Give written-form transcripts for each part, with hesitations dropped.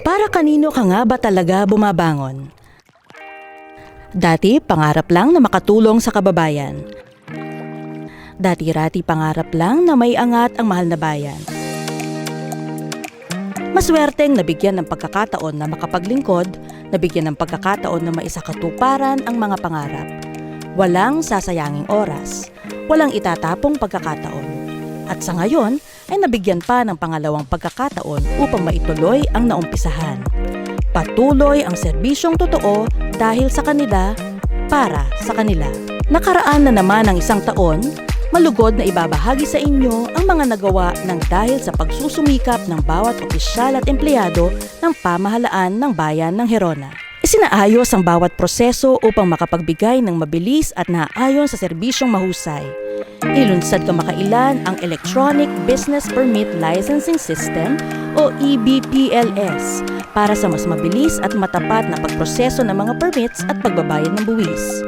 Para kanino ka nga ba talaga bumabangon? Dati, pangarap lang na makatulong sa kababayan. Dati-rati pangarap lang na may angat ang mahal na bayan. Maswerteng nabigyan ng pagkakataon na makapaglingkod, nabigyan ng pagkakataon na maisakatuparan ang mga pangarap. Walang sasayanging oras, walang itatapong pagkakataon. At sa ngayon, ay nabigyan pa ng pangalawang pagkakataon upang maituloy ang naumpisahan. Patuloy ang serbisyong totoo dahil sa kanila, para sa kanila. Nakaraan na naman ang isang taon, malugod na ibabahagi sa inyo ang mga nagawa ng dahil sa pagsusumikap ng bawat opisyal at empleyado ng pamahalaan ng bayan ng Gerona. Isinaayos ang bawat proseso upang makapagbigay ng mabilis at naaayon sa serbisyong mahusay. Ilunsad kamakailan ang Electronic Business Permit Licensing System o EBPLS para sa mas mabilis at matapat na pagproseso ng mga permits at pagbabayad ng buwis.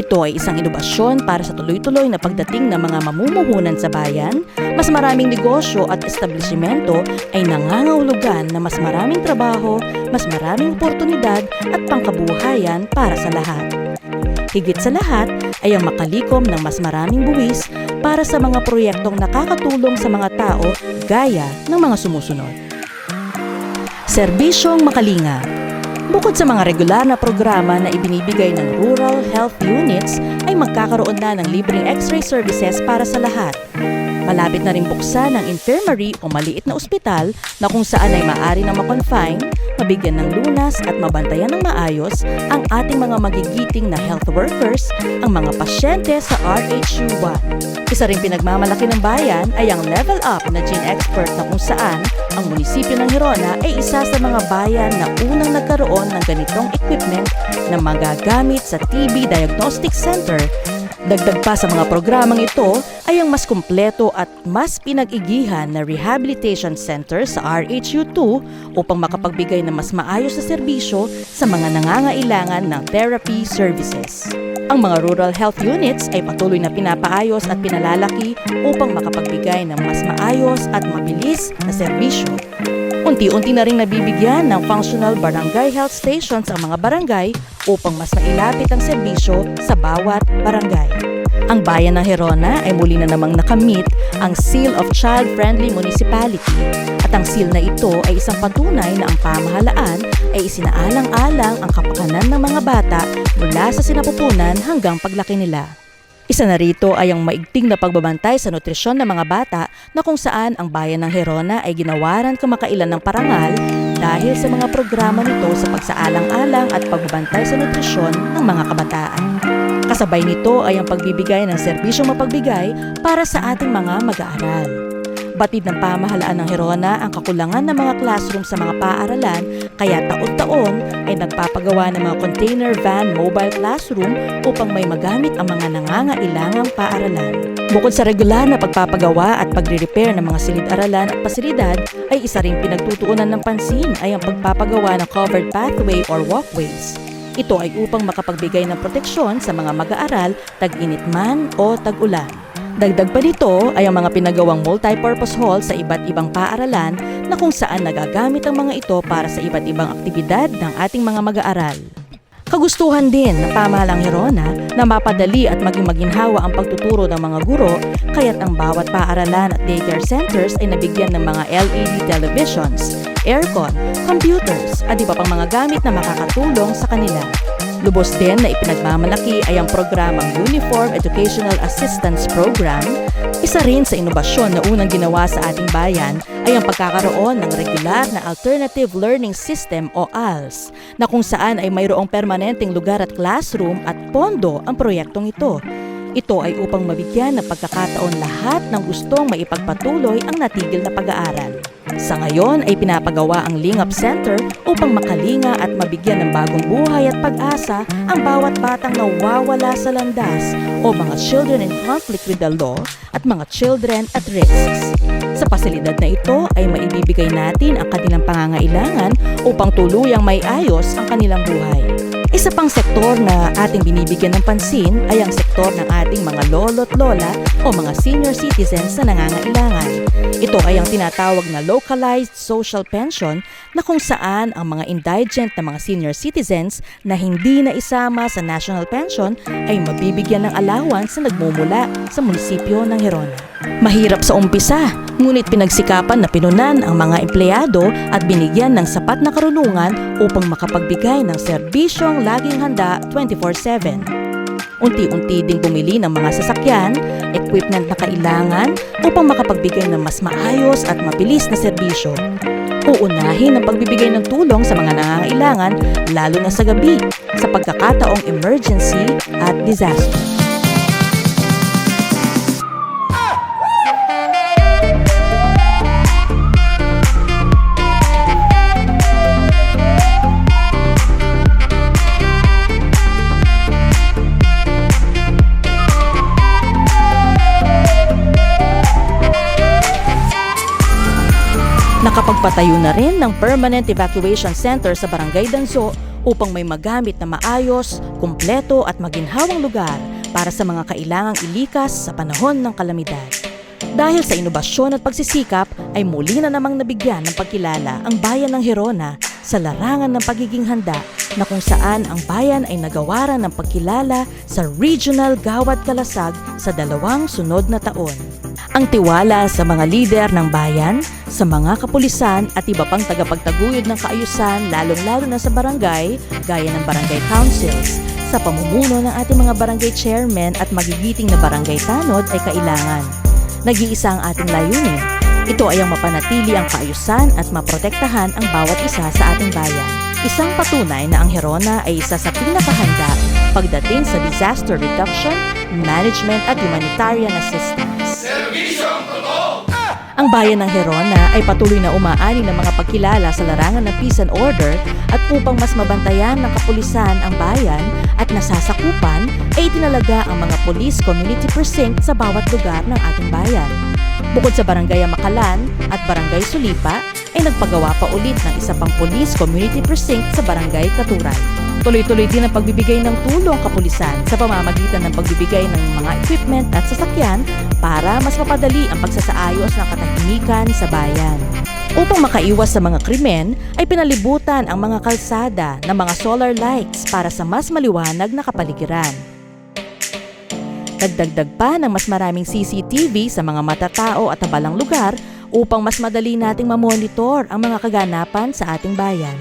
Ito ay isang inobasyon para sa tuloy-tuloy na pagdating ng mga mamumuhunan sa bayan, mas maraming negosyo at establishmento ay nangangahulugan na mas maraming trabaho, mas maraming oportunidad at pangkabuhayan para sa lahat. Higit sa lahat ay ang makalikom ng mas maraming buwis para sa mga proyektong nakakatulong sa mga tao gaya ng mga sumusunod. Serbisyong makalinga. Bukod sa mga regular na programa na ibinibigay ng Rural Health Units, ay magkakaroon na ng libreng X-ray services para sa lahat. Malapit na rin buksan ang infirmary o maliit na ospital na kung saan ay maaari na makonfine, mabigyan ng lunas at mabantayan ng maayos ang ating mga magigiting na health workers, ang mga pasyente sa RHU1. Isa rin pinagmamalaki ng bayan ay ang Level Up na Gene Expert na kung saan ang munisipyo ng Gerona ay isa sa mga bayan na unang nagkaroon ng ganitong equipment na magagamit sa TB Diagnostic Center. Dagdag pa sa mga programang ito ay ang mas kumpleto at mas pinag-igihan na Rehabilitation Center sa RHU2 upang makapagbigay ng mas maayos na serbisyo sa mga nangangailangan ng therapy services. Ang mga rural health units ay patuloy na pinapaayos at pinalalaki upang makapagbigay ng mas maayos at mabilis na serbisyo. Unti-unti na rin nabibigyan ng functional barangay health stations ang mga barangay upang mas mailapit ang serbisyo sa bawat barangay. Ang bayan ng Gerona ay muli na namang nakamit ang Seal of Child-Friendly Municipality at ang seal na ito ay isang patunay na ang pamahalaan ay isinaalang-alang ang kapakanan ng mga bata mula sa sinapupunan hanggang paglaki nila. Isa na rito ay ang maigting na pagbabantay sa nutrisyon ng mga bata na kung saan ang bayan ng Gerona ay ginawaran kamakailan ng parangal dahil sa mga programa nito sa pagsaalang-alang at pagbabantay sa nutrisyon ng mga kabataan. Kasabay nito ay ang pagbibigay ng serbisyong mapagbigay para sa ating mga mag-aaral. Batid ng pamahalaan ng Gerona ang kakulangan ng mga classroom sa mga paaralan kaya taon-taon ay nagpapagawa ng mga container van mobile classroom upang may magamit ang mga nangangailangang paaralan. Bukod sa regular na pagpapagawa at pagre-repair ng mga silid-aralan at pasilidad, ay isa ring pinagtutuunan ng pansin ay ang pagpapagawa ng covered pathway or walkways. Ito ay upang makapagbigay ng proteksyon sa mga mag-aaral, tag-init man o tag-ulan. Dagdag pa nito ay ang mga pinagawang multi-purpose hall sa iba't ibang paaralan na kung saan nagagamit ang mga ito para sa iba't ibang aktibidad ng ating mga mag-aaral. Kagustuhan din ng pamahalang Gerona na mapadali at maging maginhawa ang pagtuturo ng mga guro kaya't ang bawat paaralan at daycare centers ay nabigyan ng mga LED televisions, aircon, computers at iba pang mga gamit na makakatulong sa kanila. Lubos din na ipinagmamalaki ay ang programang Uniform Educational Assistance Program. Isa rin sa inobasyon na unang ginawa sa ating bayan ay ang pagkakaroon ng regular na Alternative Learning System o ALS na kung saan ay mayroong permanenteng lugar at classroom at pondo ang proyektong ito. Ito ay upang mabigyan ng pagkakataon lahat ng gustong maipagpatuloy ang natigil na pag-aaral. Sa ngayon ay pinapagawa ang Lingap Center upang makalinga at mabigyan ng bagong buhay at pag-asa ang bawat batang nawawala sa landas o mga children in conflict with the law at mga children at risks. Sa pasilidad na ito ay maibibigay natin ang kanilang pangangailangan upang tuluyang maiayos ang kanilang buhay. Isa pang sektor na ating binibigyan ng pansin ay ang sektor ng ating mga lolo't lola o mga senior citizens na nangangailangan. Ito ay ang tinatawag na localized social pension na kung saan ang mga indigent na mga senior citizens na hindi na isama sa national pension ay mabibigyan ng allowance na nagmumula sa munisipyo ng Gerona. Mahirap sa umpisa, ngunit pinagsikapan na pinunan ang mga empleyado at binigyan ng sapat na karunungan upang makapagbigay ng serbisyong laging handa 24/7. Unti-unti ding bumili ng mga sasakyan, equipment na kailangan upang makapagbigay ng mas maayos at mabilis na serbisyo. Uunahin ang pagbibigay ng tulong sa mga nangangailangan lalo na sa gabi sa pagkakataong emergency at disaster. Nakapagpatayo na rin ng permanent evacuation center sa Barangay Danso upang may magamit na maayos, kumpleto at maginhawang lugar para sa mga kailangang ilikas sa panahon ng kalamidad. Dahil sa inobasyon at pagsisikap ay muli na namang nabigyan ng pagkilala ang bayan ng Gerona sa larangan ng pagiging handa na kung saan ang bayan ay nagawaran ng pagkilala sa Regional Gawad Kalasag sa 2 sunod na taon. Ang tiwala sa mga lider ng bayan, sa mga kapulisan at iba pang tagapagtaguyod ng kaayusan lalong-lalo na sa barangay, gaya ng barangay councils, sa pamumuno ng ating mga barangay chairman at magigiting na barangay tanod ay kailangan. Nag-iisa ang ating layunin. Ito ay ang mapanatili ang kaayusan at maprotektahan ang bawat isa sa ating bayan. Isang patunay na ang Gerona ay isa sa pinakahanda pagdating sa disaster reduction, management at humanitarian assistance. Ang bayan ng Gerona ay patuloy na umaani ng mga pagkilala sa larangan ng peace and order at upang mas mabantayan ng kapulisan ang bayan at nasasakupan ay itinalaga ang mga police community precinct sa bawat lugar ng ating bayan. Bukod sa Barangay Makalan at Barangay Sulipa, ay nagpagawa pa ulit ng isa pang police community precinct sa Barangay Katuray. Tuloy-tuloy din ang pagbibigay ng tulong kapulisan sa pamamagitan ng pagbibigay ng mga equipment at sasakyan para mas mapadali ang pagsasaayos ng katahimikan sa bayan. Upang makaiwas sa mga krimen, ay pinalibutan ang mga kalsada ng mga solar lights para sa mas maliwanag na kapaligiran. Nagdagdag pa ng mas maraming CCTV sa mga matatao at tabalang lugar upang mas madali nating mamonitor ang mga kaganapan sa ating bayan.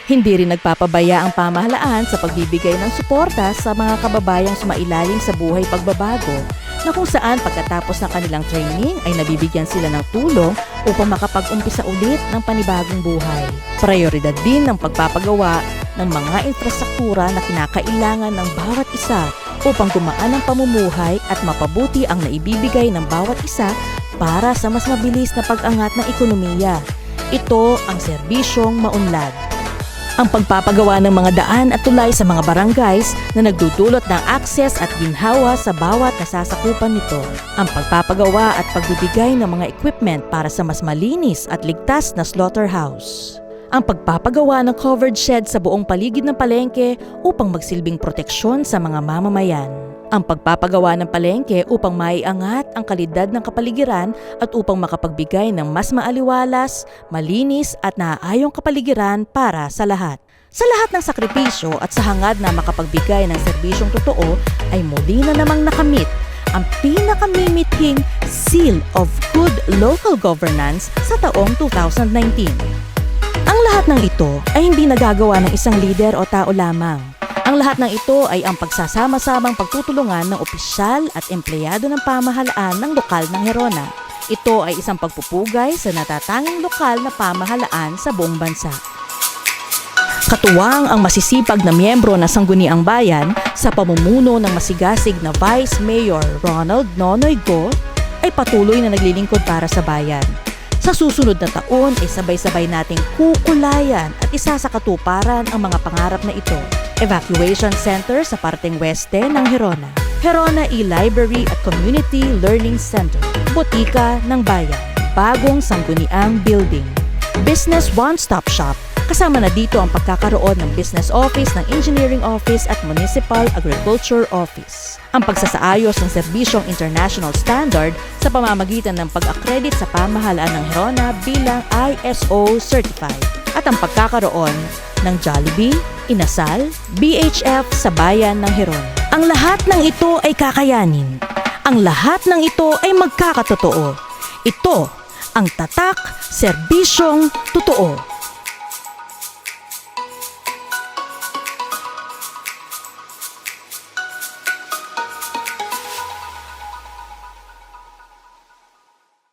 Hindi rin nagpapabaya ang pamahalaan sa pagbibigay ng suporta sa mga kababayang sumailalim sa buhay pagbabago na kung saan pagkatapos ng kanilang training ay nabibigyan sila ng tulong upang makapag-umpisa ulit ng panibagong buhay. Prioridad din ng pagpapagawa ng mga infrastruktura na kinakailangan ng bawat isa upang gumaan ang pamumuhay at mapabuti ang naibibigay ng bawat isa para sa mas mabilis na pag-angat ng ekonomiya. Ito ang serbisyong maunlad. Ang pagpapagawa ng mga daan at tulay sa mga barangays na nagdudulot ng akses at ginhawa sa bawat nasasakupan nito. Ang pagpapagawa at pagbibigay ng mga equipment para sa mas malinis at ligtas na slaughterhouse. Ang pagpapagawa ng covered shed sa buong paligid ng palengke upang magsilbing proteksyon sa mga mamamayan. Ang pagpapagawa ng palengke upang maiangat ang kalidad ng kapaligiran at upang makapagbigay ng mas maaliwalas, malinis at naaayong kapaligiran para sa lahat. Sa lahat ng sakripisyo at sa hangad na makapagbigay ng serbisyong totoo ay muli na namang nakamit ang pinakamimithing Seal of Good Local Governance sa taong 2019. Ang lahat ng ito ay hindi nagagawa ng isang lider o tao lamang. Ang lahat ng ito ay ang pagsasama-samang pagtutulungan ng opisyal at empleyado ng pamahalaan ng lokal ng Gerona. Ito ay isang pagpupugay sa natatanging lokal na pamahalaan sa buong bansa. Katuwang ang masisipag na miyembro ng Sangguniang Bayan sa pamumuno ng masigasig na Vice Mayor Ronald Nonoy Go ay patuloy na naglilingkod para sa bayan. Sa susunod na taon ay sabay-sabay nating kukulayan at isasakatuparan ang mga pangarap na ito. Evacuation Center sa parteng weste ng Gerona. Gerona E-Library at Community Learning Center. Botika ng Bayan. Bagong Sangguniang Building. Business One-Stop Shop Kasama na dito ang pagkakaroon ng Business Office, ng Engineering Office at Municipal Agriculture Office. Ang pagsasaayos ng serbisyong international standard sa pamamagitan ng pag-accredit sa pamahalaan ng Herona bilang ISO certified. At ang pagkakaroon ng Jollibee, Inasal, BHF sa bayan ng Herona. Ang lahat ng ito ay kakayanin. Ang lahat ng ito ay magkakatotoo. Ito ang tatak, serbisyong totoo.